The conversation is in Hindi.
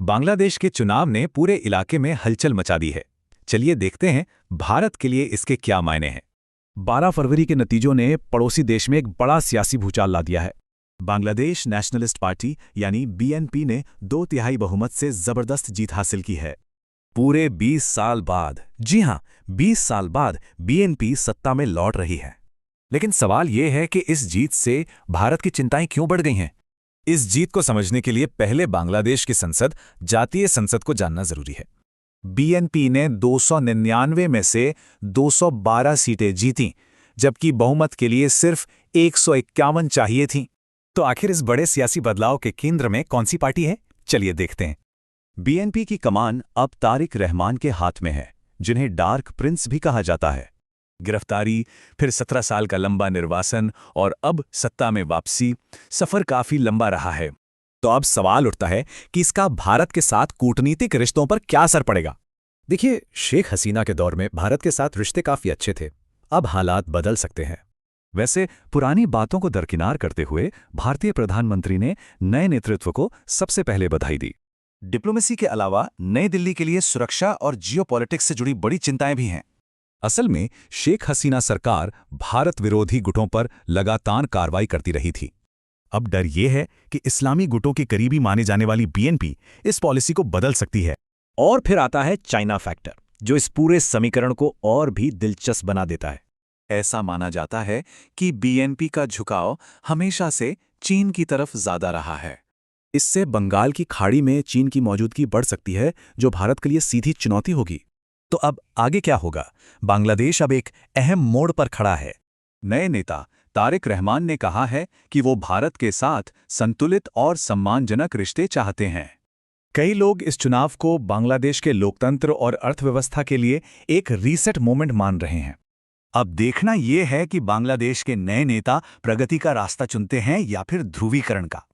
बांग्लादेश के चुनाव ने पूरे इलाके में हलचल मचा दी है। चलिए देखते हैं भारत के लिए इसके क्या मायने हैं। 12 फरवरी के नतीजों ने पड़ोसी देश में एक बड़ा सियासी भूचाल ला दिया है। बांग्लादेश नेशनलिस्ट पार्टी यानी बीएनपी ने 2/3 बहुमत से जबरदस्त जीत हासिल की है। पूरे 20 साल बाद, जी हां, 20 साल बाद बीएनपी सत्ता में लौट रही है। लेकिन सवाल यह है कि इस जीत से भारत की चिंताएं क्यों बढ़ गई हैं? इस जीत को समझने के लिए पहले बांग्लादेश की संसद, जातीय संसद को जानना जरूरी है। बीएनपी ने 299 में से 212 सीटें जीतीं, जबकि बहुमत के लिए सिर्फ 151 चाहिए थीं। तो आखिर इस बड़े सियासी बदलाव के केंद्र में कौन सी पार्टी है? चलिए देखते हैं। बीएनपी की कमान अब तारिक रहमान के हाथ में है, जिन्हें डार्क प्रिंस भी कहा जाता है। गिरफ्तारी, फिर 17 साल का लंबा निर्वासन और अब सत्ता में वापसी, सफर काफी लंबा रहा है। तो अब सवाल उठता है कि इसका भारत के साथ कूटनीतिक रिश्तों पर क्या असर पड़ेगा। देखिए, शेख हसीना के दौर में भारत के साथ रिश्ते काफी अच्छे थे। अब हालात बदल सकते हैं। वैसे पुरानी बातों को दरकिनार करते हुए भारतीय प्रधानमंत्री ने नए नेतृत्व को सबसे पहले बधाई दी। डिप्लोमेसी के अलावा नई दिल्ली के लिए सुरक्षा और जियोपॉलिटिक्स से जुड़ी बड़ी चिंताएं भी हैं। असल में शेख हसीना सरकार भारत विरोधी गुटों पर लगातार कार्रवाई करती रही थी। अब डर यह है कि इस्लामी गुटों के करीबी माने जाने वाली बीएनपी इस पॉलिसी को बदल सकती है। और फिर आता है चाइना फैक्टर, जो इस पूरे समीकरण को और भी दिलचस्प बना देता है। ऐसा माना जाता है कि बीएनपी का झुकाव हमेशा से चीन की तरफ ज्यादा रहा है। इससे बंगाल की खाड़ी में चीन की मौजूदगी बढ़ सकती है, जो भारत के लिए सीधी चुनौती होगी। तो अब आगे क्या होगा? बांग्लादेश अब एक अहम मोड़ पर खड़ा है। नए नेता तारिक रहमान ने कहा है कि वो भारत के साथ संतुलित और सम्मानजनक रिश्ते चाहते हैं। कई लोग इस चुनाव को बांग्लादेश के लोकतंत्र और अर्थव्यवस्था के लिए एक रीसेट मोमेंट मान रहे हैं। अब देखना यह है कि बांग्लादेश के नए नेता प्रगति का रास्ता चुनते हैं या फिर ध्रुवीकरण का।